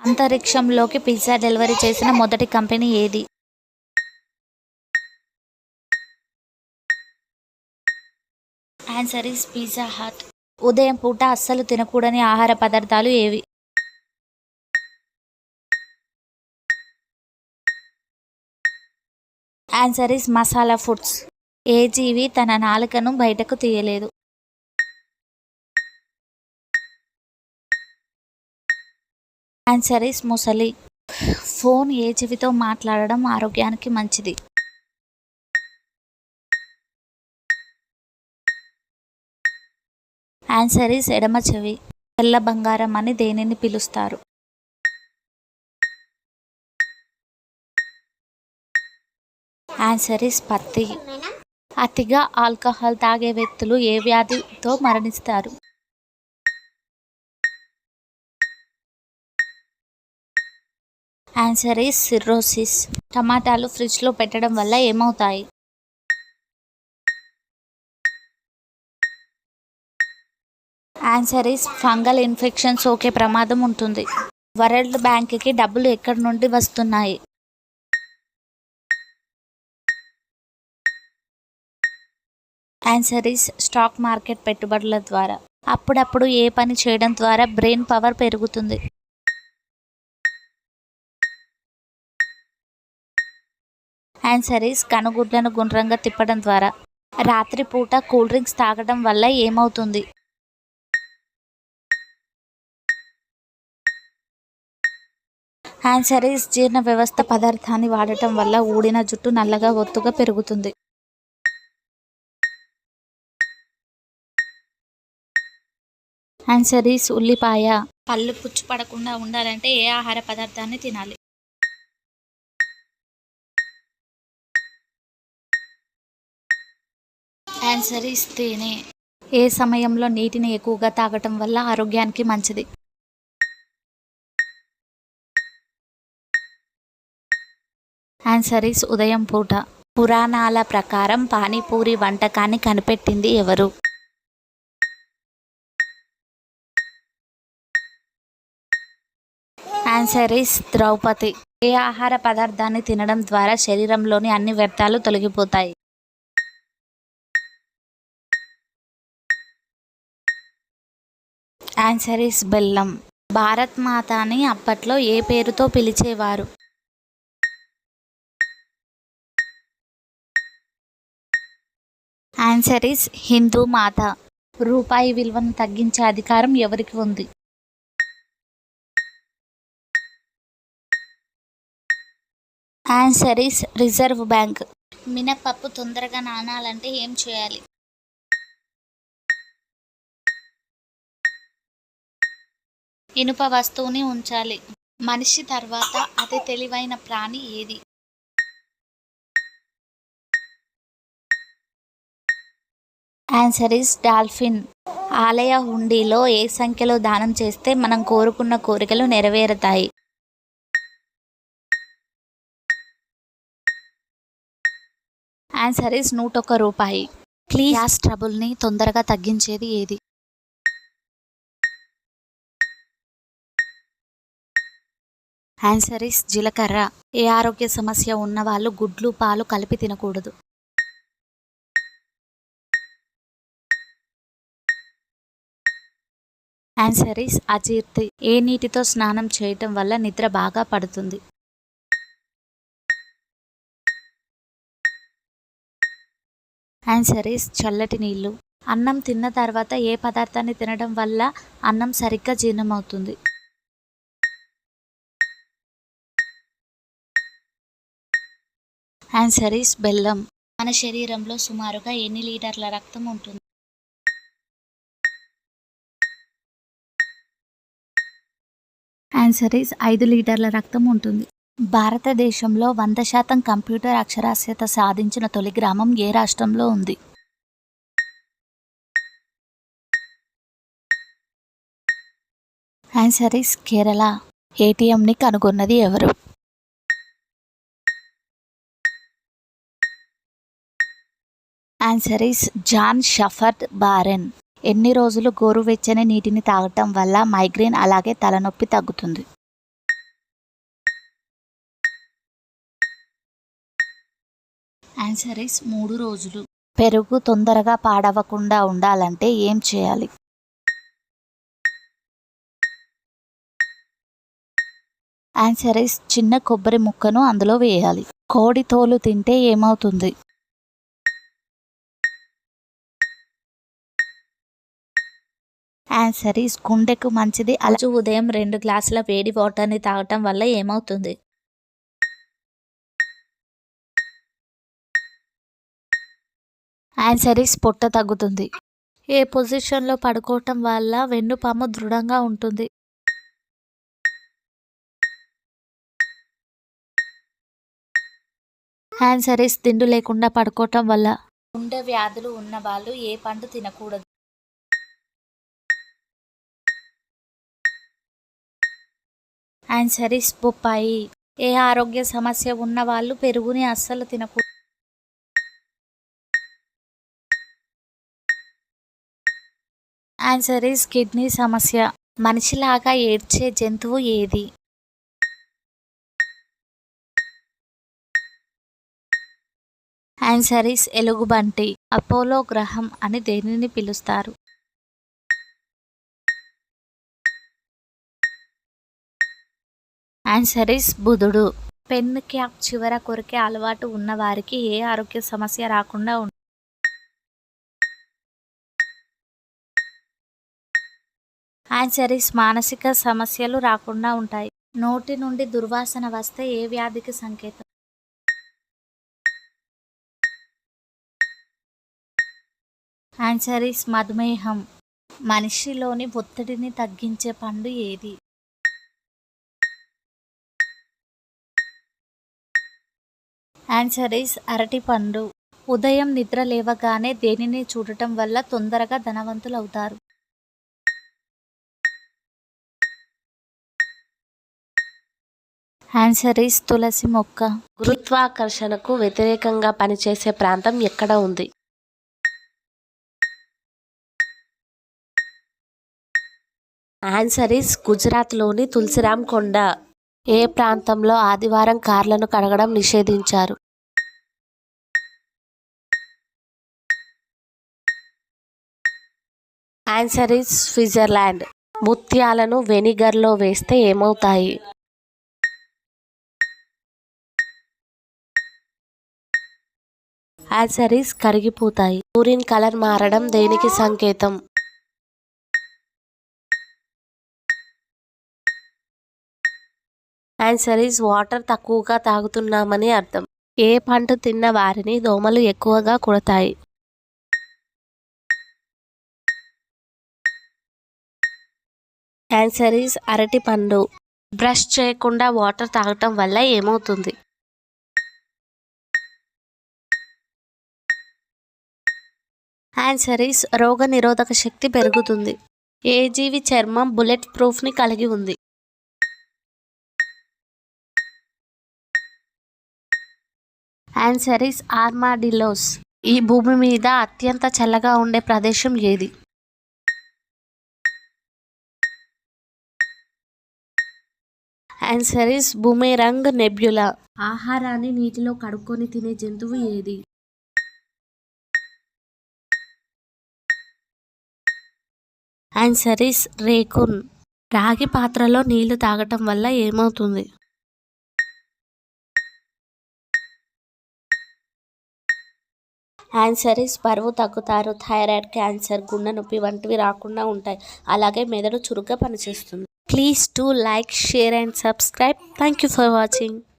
అంతరిక్షంలోకి pizza delivery చేసిన మొదటి కంపెనీ ఏది? Answer is pizza hut. ఉదయం పూట అస్సలు తినకూడని ఆహార పదార్థాలు ఏవి? Answer is masala foods. ఏ జీవి తన నాలుకను బయటకు తీయలేదు? ఆన్సర్ ఈస్ ముసలి. ఫోన్ ఏ చెవితో మాట్లాడడం ఆరోగ్యానికి మంచిది? ఆన్సర్ ఈస్ ఎడమ చెవి. తెల్ల బంగారం అని దేనిని పిలుస్తారు? ఆన్సర్ ఈస్ పత్తి. అతిగా ఆల్కహాల్ తాగే వ్యక్తులు ఏ వ్యాధితో మరణిస్తారు? Answer is cirrhosis. టమాటాలు ఫ్రిడ్జ్లో పెట్టడం వల్ల ఏమవుతాయి? ఆన్సర్ ఈస్ ఫంగల్ ఇన్ఫెక్షన్ సోకే ప్రమాదం ఉంటుంది. వరల్డ్ బ్యాంక్కి డబ్బులు ఎక్కడి నుండి వస్తున్నాయి? ఆన్సర్ ఈస్ స్టాక్ మార్కెట్ పెట్టుబడుల ద్వారా. అప్పుడప్పుడు ఏ పని చేయడం ద్వారా బ్రెయిన్ పవర్ పెరుగుతుంది? ఆన్సర్ ఈస్ కనుగుడ్లను గుండ్రంగా తిప్పడం ద్వారా. రాత్రిపూట కూల్ డ్రింక్స్ తాగడం వల్ల ఏమవుతుంది? ఆన్సర్ ఈస్ జీర్ణ వ్యవస్థ పదార్థాన్ని వాడటం వల్ల ఊడిన జుట్టు నల్లగా ఒత్తుగా పెరుగుతుంది. ఆన్సర్ ఈస్ ఉల్లిపాయ. పళ్ళు పుచ్చు పడకుండా ఉండాలంటే ఏ ఆహార పదార్థాన్ని తినాలి? ఆన్సర్ ఈస్ తేనె. ఏ సమయంలో నీటిని ఎక్కువగా తాగటం వల్ల ఆరోగ్యానికి మంచిది? ఆన్సర్ ఈస్ ఉదయం పూట. పురాణాల ప్రకారం పానీపూరి వంటకాన్ని కనిపెట్టింది ఎవరు? Answer is Draupadi. ఏ ఆహార పదార్థాన్ని తినడం ద్వారా శరీరంలోని అన్ని వ్యర్థాలు తొలగిపోతాయి? ఆన్సర్ ఈస్ బెల్లం. భారత్ మాతాని అప్పట్లో ఏ పేరుతో పిలిచేవారు? ఆన్సర్ ఈస్ హిందూ మాత. రూపాయి విలువను తగ్గించే అధికారం ఎవరికి ఉంది? Answer is reserve bank. మినపప్పు తొందరగా నానాలంటే ఏం చేయాలి? ఇనుప వస్తువుని ఉంచాలి. మనిషి తర్వాత అతి తెలివైన ప్రాణి ఏది? Answer is dolphin. ఆలయ హుండీలో ఏ సంఖ్యలో దానం చేస్తే మనం కోరుకున్న కోరికలు నెరవేరుతాయి? ఆన్సర్ ఈస్ 101 రూపాయి. గ్యాస్ ట్రబుల్ని తొందరగా తగ్గించేది ఏది? ఆన్సర్ ఈస్ జీలకర్ర. ఏ ఆరోగ్య సమస్య ఉన్న వాళ్ళు గుడ్లు పాలు కలిపి తినకూడదు? ఆన్సర్ ఈస్ అజీర్తి. ఏ నీటితో స్నానం చేయటం వల్ల నిద్ర బాగా పడుతుంది? ఆన్సర్ ఈస్ చల్లటి నీళ్ళు. అన్నం తిన్న తర్వాత ఏ పదార్థాన్ని తినడం వల్ల అన్నం సరిగ్గా జీర్ణమవుతుంది? ఆన్సర్ ఈస్ బెల్లం. మన శరీరంలో సుమారుగా ఎన్ని లీటర్ల రక్తం ఉంటుంది? ఆన్సర్ ఈస్ 5 లీటర్ల రక్తం ఉంటుంది. భారతదేశంలో 100% కంప్యూటర్ అక్షరాస్యత సాధించిన తొలి గ్రామం ఏ రాష్ట్రంలో ఉంది? Answer is Kerala. ఏటీఎంని కనుగొన్నది ఎవరు? Answer is John Shepherd Barron. ఎన్ని రోజులు గోరువెచ్చని నీటిని తాగటం వల్ల మైగ్రేన్ అలాగే తలనొప్పి తగ్గుతుంది? ఆన్సర్ ఇస్ 3 రోజులు. పెరుగు తొందరగా పాడవకుండా ఉండాలంటే ఏం చేయాలి? ఆన్సర్ ఇస్ చిన్న కొబ్బరి ముక్కను అందులో వేయాలి. కోడి తోలు తింటే ఏమవుతుంది? ఆన్సర్ ఇస్ గుండెకు మంచిది. రోజు ఉదయం 2 గ్లాసుల వేడి వాటర్ని తాగటం వల్ల ఏమవుతుంది? ఆన్సర్ ఇస్ పొట్ట తగ్గుతుంది. ఏ పొజిషన్లో పడుకోవటం వల్ల వెన్నుపాము దృఢంగా ఉంటుంది? ఆన్సర్ ఇస్ దిండు లేకుండా పడుకోవటం వల్ల. గుండె వ్యాధులు ఉన్న వాళ్ళు ఏ పండు తినకూడదు? ఆన్సర్ ఇస్ బొప్పాయి. ఏ ఆరోగ్య సమస్య ఉన్న వాళ్ళు పెరుగుని అస్సలు తినకూడదు? ఆన్సర్ ఇస్ కిడ్నీ సమస్య. మనిషిలాగా ఏడ్చే జంతువు ఏది? ఆన్సర్ ఇస్ ఎలుగుబంటి. అపోలో గ్రహం అని దేనిని పిలుస్తారు? ఆన్సర్ ఇస్ బుధుడు. పెన్ క్యాప్ చివర కొరికే అలవాటు ఉన్న వారికి ఏ ఆరోగ్య సమస్య రాకుండా ఉంటుంది? ఆన్సర్ ఇస్ మానసిక సమస్యలు రాకుండా ఉంటాయి. నోటి నుండి దుర్వాసన వస్తే ఏ వ్యాధికి సంకేతం? ఆన్సర్ ఇస్ మధుమేహం. మనిషిలోని ఒత్తిడిని తగ్గించే పండు ఏది? ఆన్సర్ ఇస్ అరటిపండు. ఉదయం నిద్ర లేవగానే దేనిని చూడటం వల్ల తొందరగా ధనవంతులవుతారు? ఆన్సర్ ఇస్ తులసి మొక్క. గురుత్వాకర్షణకు వ్యతిరేకంగా పనిచేసే ప్రాంతం ఎక్కడ ఉంది? ఆన్సర్ ఇస్ గుజరాత్లోని తులసిరామ్ కొండ. ఏ ప్రాంతంలో ఆదివారం కార్లను కడగడం నిషేధించారు? Answer is Switzerland. ముత్యాలను వెనిగర్లో వేస్తే ఏమవుతాయి? ఆన్సర్ ఇస్ కరిగిపోతాయి. యూరిన్ కలర్ మారడం దేనికి సంకేతం? ఆన్సర్ ఇస్ వాటర్ తక్కువగా తాగుతున్నామని అర్థం. ఏ పండు తిన్న వారిని దోమలు ఎక్కువగా కుడతాయి? ఆన్సర్ ఇస్ అరటి పండు. బ్రష్ చేయకుండా వాటర్ తాగటం వల్ల ఏమవుతుంది? ఆన్సర్ ఇస్ రోగ నిరోధక శక్తి పెరుగుతుంది. ఏ జీవి చర్మం బుల్లెట్ ప్రూఫ్ని కలిగి ఉంది? Answer is armadillos. ఈ భూమి మీద అత్యంత చల్లగా ఉండే ప్రదేశం ఏది? Answer is boomerang nebula. ఆహారాన్ని నీటిలో కడుక్కొని తినే జంతువు ఏది? Answer is raccoon. రాగి పాత్రలో నీళ్లు తాగటం వల్ల ఏమవుతుంది? ఆన్సర్ ఇస్ బరువు తగ్గుతారు. థైరాయిడ్, క్యాన్సర్, గుండె నొప్పి వంటివి రాకుండా ఉంటాయి. అలాగే మెదడు చురుగ్గా పనిచేస్తుంది. Please to like, share and subscribe. Thank you for watching.